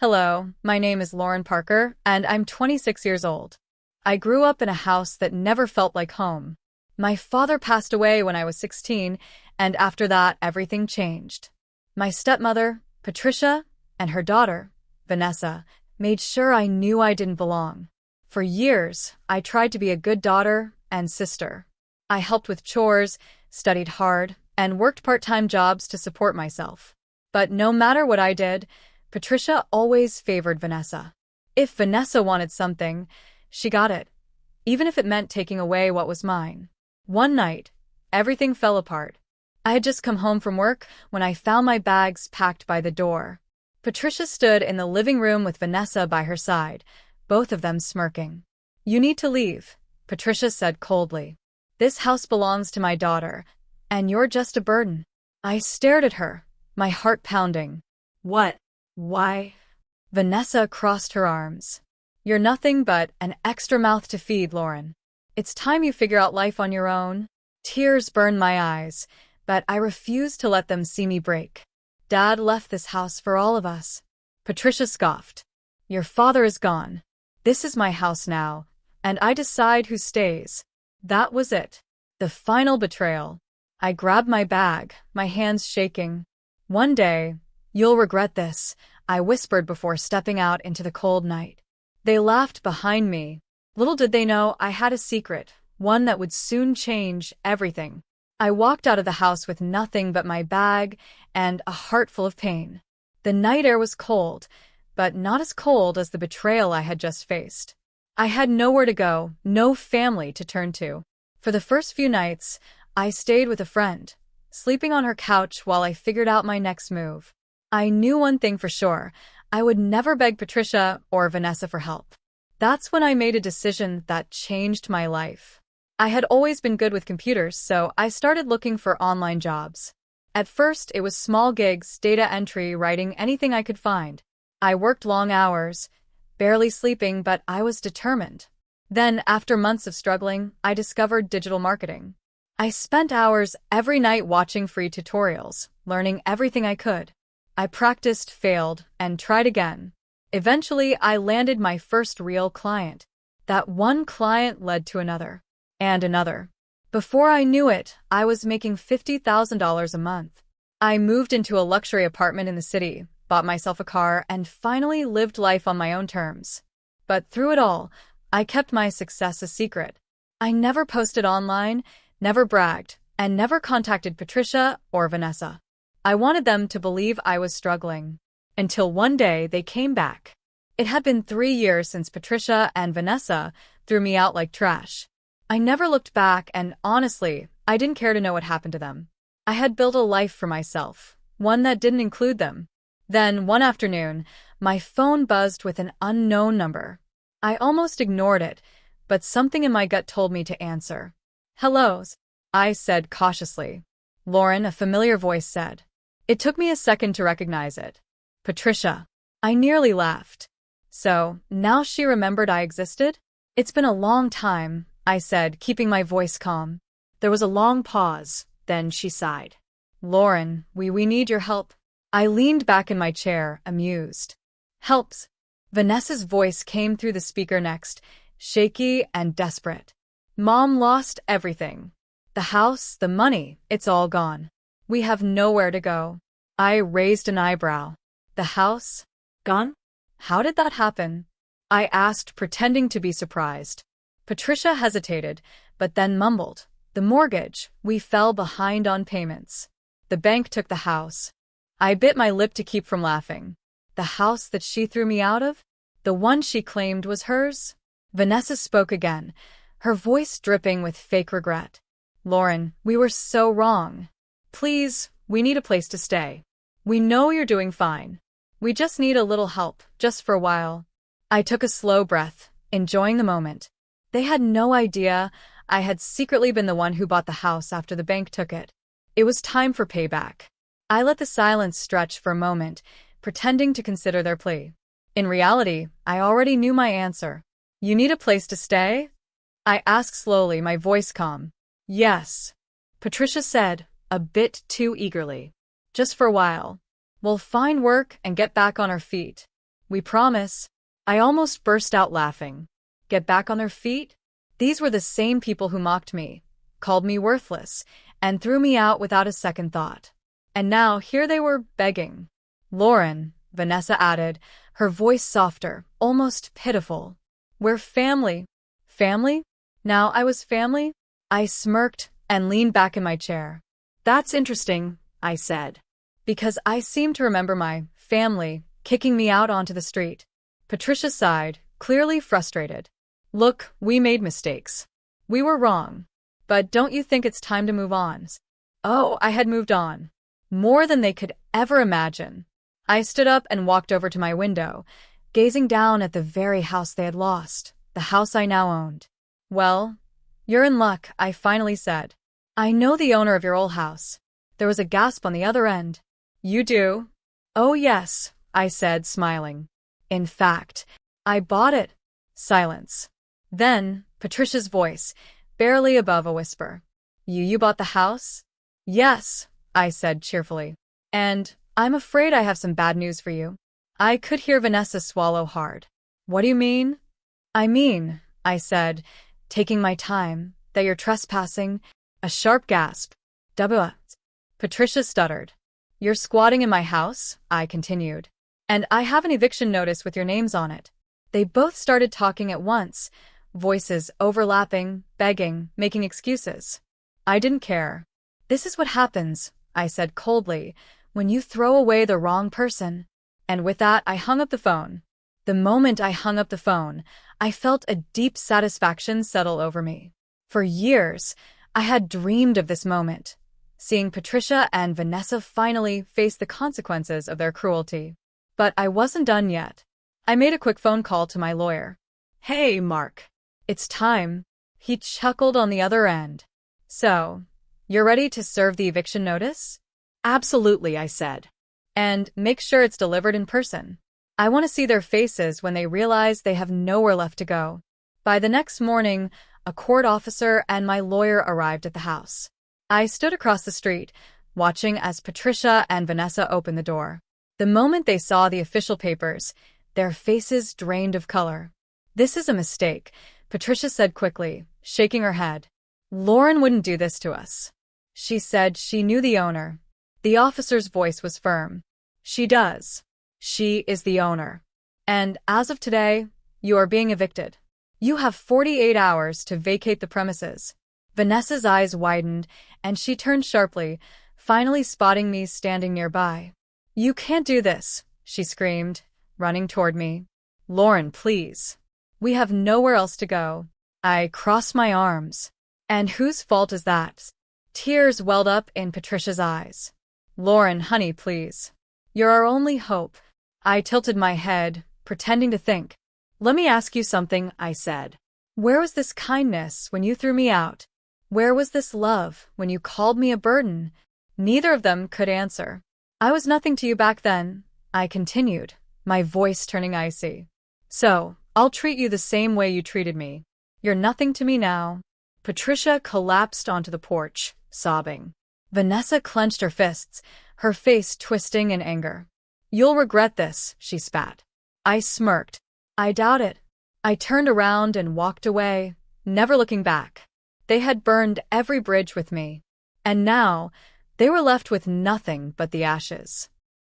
Hello, my name is Lauren Parker, and I'm 26 years old. I grew up in a house that never felt like home. My father passed away when I was 16, and after that, everything changed. My stepmother, Patricia, and her daughter, Vanessa, made sure I knew I didn't belong. For years, I tried to be a good daughter and sister. I helped with chores, studied hard, and worked part-time jobs to support myself. But no matter what I did, Patricia always favored Vanessa. If Vanessa wanted something, she got it, even if it meant taking away what was mine. One night, everything fell apart. I had just come home from work when I found my bags packed by the door. Patricia stood in the living room with Vanessa by her side, both of them smirking. "You need to leave," Patricia said coldly. "This house belongs to my daughter, and you're just a burden." I stared at her, my heart pounding. "What? Why?" Vanessa crossed her arms. "You're nothing but an extra mouth to feed, Lauren. It's time you figure out life on your own." Tears burned my eyes, but I refused to let them see me break. "Dad left this house for all of us." Patricia scoffed. "Your father is gone. This is my house now, and I decide who stays." That was it. The final betrayal. I grabbed my bag, my hands shaking. "One day, you'll regret this," I whispered before stepping out into the cold night. They laughed behind me. Little did they know I had a secret, one that would soon change everything. I walked out of the house with nothing but my bag and a heart full of pain. The night air was cold, but not as cold as the betrayal I had just faced. I had nowhere to go, no family to turn to. For the first few nights, I stayed with a friend, sleeping on her couch while I figured out my next move. I knew one thing for sure: I would never beg Patricia or Vanessa for help. That's when I made a decision that changed my life. I had always been good with computers, so I started looking for online jobs. At first, it was small gigs, data entry, writing, anything I could find. I worked long hours, barely sleeping, but I was determined. Then, after months of struggling, I discovered digital marketing. I spent hours every night watching free tutorials, learning everything I could. I practiced, failed, and tried again. Eventually, I landed my first real client. That one client led to another, and another. Before I knew it, I was making $50,000 a month. I moved into a luxury apartment in the city, bought myself a car, and finally lived life on my own terms. But through it all, I kept my success a secret. I never posted online, never bragged, and never contacted Patricia or Vanessa. I wanted them to believe I was struggling. Until one day they came back. It had been 3 years since Patricia and Vanessa threw me out like trash. I never looked back, and honestly, I didn't care to know what happened to them. I had built a life for myself, one that didn't include them. Then, one afternoon, my phone buzzed with an unknown number. I almost ignored it, but something in my gut told me to answer. "Hello," I said cautiously. "Lauren," a familiar voice said. It took me a second to recognize it. "Patricia." I nearly laughed. So, now she remembered I existed? "It's been a long time," I said, keeping my voice calm. There was a long pause, then she sighed. "Lauren, we need your help." I leaned back in my chair, amused. "Helps?" Vanessa's voice came through the speaker next, shaky and desperate. "Mom lost everything. The house, the money, it's all gone. We have nowhere to go." I raised an eyebrow. "The house? Gone? How did that happen?" I asked, pretending to be surprised. Patricia hesitated, but then mumbled. "The mortgage. We fell behind on payments. The bank took the house." I bit my lip to keep from laughing. The house that she threw me out of? The one she claimed was hers? Vanessa spoke again, her voice dripping with fake regret. "Lauren, we were so wrong. Please, we need a place to stay. We know you're doing fine. We just need a little help, just for a while." I took a slow breath, enjoying the moment. They had no idea I had secretly been the one who bought the house after the bank took it. It was time for payback. I let the silence stretch for a moment, pretending to consider their plea. In reality, I already knew my answer. "You need a place to stay?" I asked slowly, my voice calm. "Yes," Patricia said, a bit too eagerly. "Just for a while. We'll find work and get back on our feet." We promise. I almost burst out laughing. Get back on their feet? These were the same people who mocked me, called me worthless, and threw me out without a second thought. And now here they were begging. Lauren, Vanessa added, her voice softer, almost pitiful. We're family. Family? Now I was family? I smirked and leaned back in my chair. That's interesting, I said, because I seem to remember my family kicking me out onto the street. Patricia sighed, clearly frustrated. Look, we made mistakes. We were wrong. But don't you think it's time to move on? Oh, I had moved on. More than they could ever imagine. I stood up and walked over to my window, gazing down at the very house they had lost, the house I now owned. Well, you're in luck, I finally said. I know the owner of your old house. There was a gasp on the other end. You do? Oh yes, I said, smiling. In fact, I bought it. Silence. Then, Patricia's voice, barely above a whisper. You bought the house? Yes, I said cheerfully. And I'm afraid I have some bad news for you. I could hear Vanessa swallow hard. What do you mean? I mean, I said, taking my time, that you're trespassing. A sharp gasp. Duh. Patricia stuttered. You're squatting in my house, I continued. And I have an eviction notice with your names on it. They both started talking at once, voices overlapping, begging, making excuses. I didn't care. This is what happens, I said coldly, when you throw away the wrong person. And with that, I hung up the phone. The moment I hung up the phone, I felt a deep satisfaction settle over me. For years, I had dreamed of this moment, seeing Patricia and Vanessa finally face the consequences of their cruelty. But I wasn't done yet. I made a quick phone call to my lawyer. Hey, Mark. It's time. He chuckled on the other end. So, you're ready to serve the eviction notice? Absolutely, I said. And make sure it's delivered in person. I want to see their faces when they realize they have nowhere left to go. By the next morning, a court officer and my lawyer arrived at the house. I stood across the street, watching as Patricia and Vanessa opened the door. The moment they saw the official papers, their faces drained of color. This is a mistake, Patricia said quickly, shaking her head. Lauren wouldn't do this to us. She said she knew the owner. The officer's voice was firm. She does. She is the owner. And as of today, you are being evicted. You have 48 hours to vacate the premises. Vanessa's eyes widened, and she turned sharply, finally spotting me standing nearby. You can't do this, she screamed, running toward me. Lauren, please. We have nowhere else to go. I crossed my arms. And whose fault is that? Tears welled up in Patricia's eyes. Lauren, honey, please. You're our only hope. I tilted my head, pretending to think. Let me ask you something, I said. Where was this kindness when you threw me out? Where was this love when you called me a burden? Neither of them could answer. I was nothing to you back then, I continued, my voice turning icy. So, I'll treat you the same way you treated me. You're nothing to me now. Patricia collapsed onto the porch, sobbing. Vanessa clenched her fists, her face twisting in anger. You'll regret this, she spat. I smirked. I doubt it. I turned around and walked away, never looking back. They had burned every bridge with me. And now, they were left with nothing but the ashes.